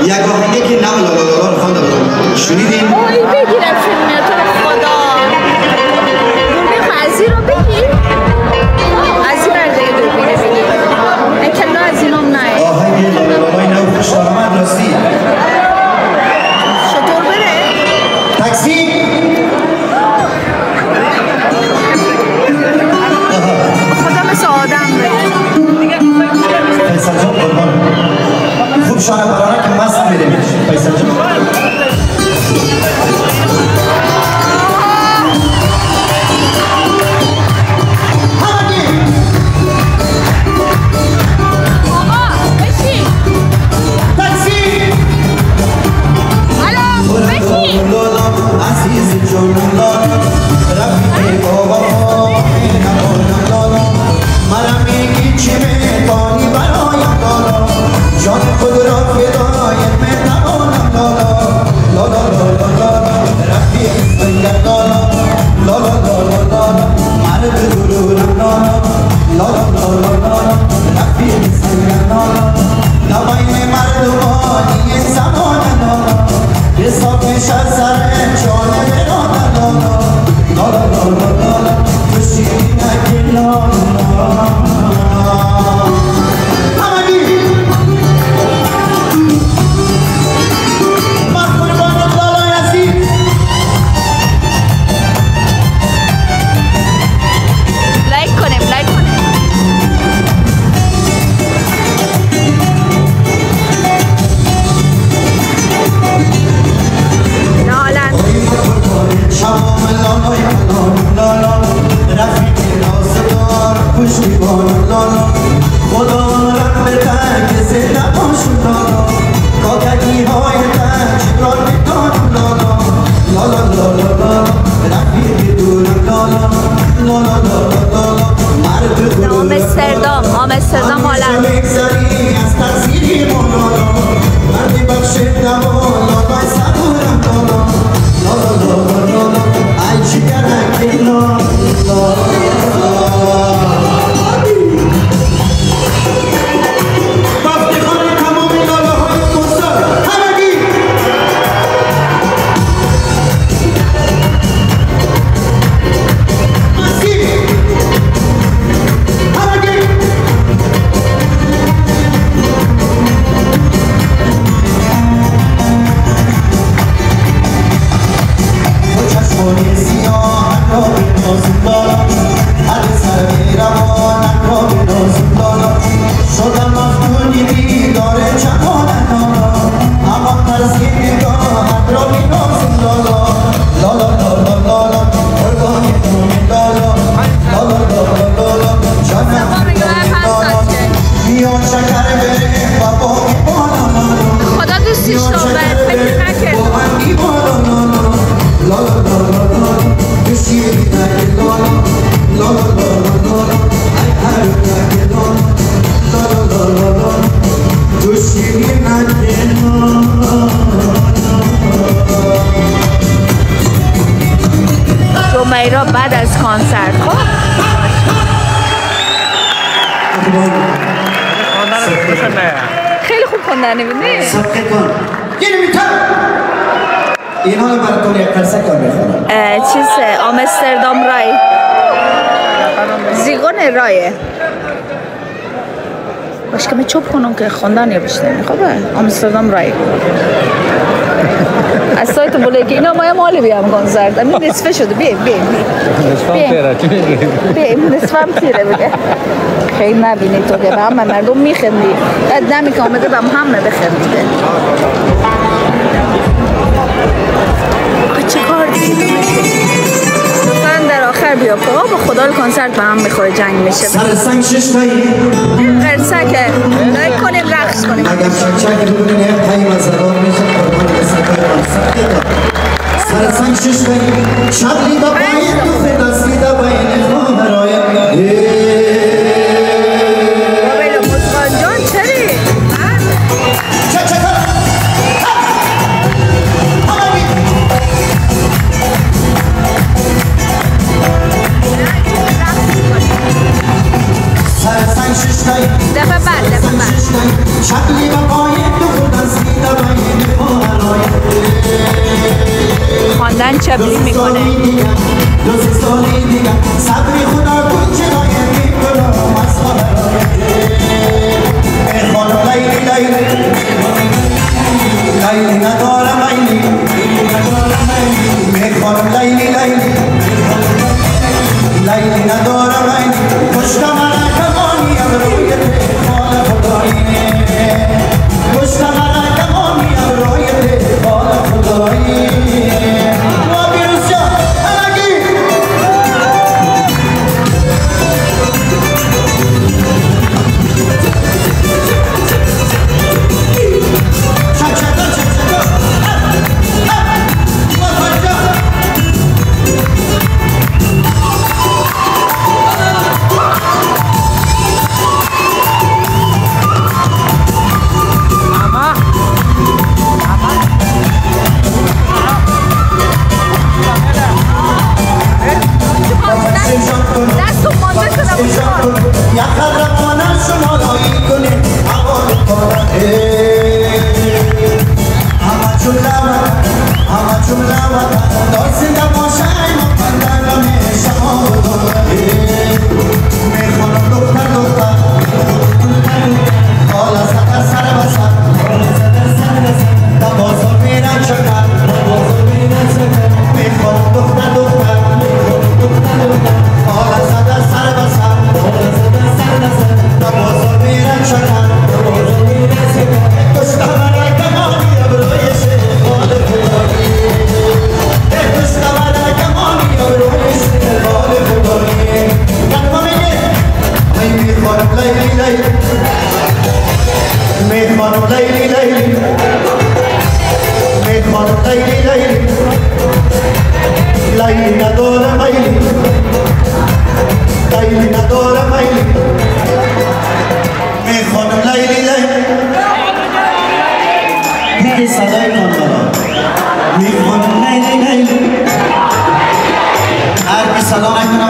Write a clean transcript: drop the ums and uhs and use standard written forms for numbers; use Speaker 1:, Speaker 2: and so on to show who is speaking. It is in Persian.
Speaker 1: یک آهنگه که نام لالالا رو خوانده بودم شنیدین؟
Speaker 2: اوه این بگیرم فیلم تو رو خدا دوربین ازی رو بگیر ازی برده دوربینه بگیر اکلا از اینم نه
Speaker 1: آهنگ لالالای نو خوش آمد راستی
Speaker 2: چطور بره؟
Speaker 1: تاکسی
Speaker 2: خدا مثل آدم بره
Speaker 1: فیصل جان قربان خوب شانه برانه که مست میریم فیصل جان
Speaker 2: آمستردام هلند جمیرا بعد از کنسرت خیلی خوب خوندن می‌بینی
Speaker 1: سبقه کن این حالا براتون یک قرصه کار میخونم
Speaker 2: چیز آمستردام رای زیگون رایه باش که من چوب کنم که خوندن یا بشنیم خب آمستردام رای از سایت بوله که اینا ما مالی بیام کنسرت این نصفه شده بیم نصفم تیره بگه خیلی نبینی تو که به همه مردم میخندی بعد نمی که آمده به همه بخندیده چه کار دیگه لطفاً در آخر بیا با خدا کنسرت به هم میخوره جنگ میشه
Speaker 1: سر سنگ ششتایی
Speaker 2: قرصکه لایک کنیم رقص کنیم
Speaker 1: اگر چک بودین یک تایی مزدار میشه قربان بسکر سر سنگ ششتایی شبلی با باید تو فدستی دا باید خواهرای
Speaker 2: بابیلو مزغان جان چری؟
Speaker 1: سر سنگ ششتایی
Speaker 2: دفعه بعد
Speaker 1: شبلی با باید تو فدستی دا باید
Speaker 2: شبیه میکنه.
Speaker 1: دو سالی دیگه صبری خدا کن چرای میکنم از خانم لیلی لیلی لیلی ندارم ایلی میخوانم لیلی لیلی لیلی ندارم ایلی پشتم را کمانیم روی حال خدایی پشتم را کمانیم روی حال خدایی و بیروز جا همگی سلام علیکم.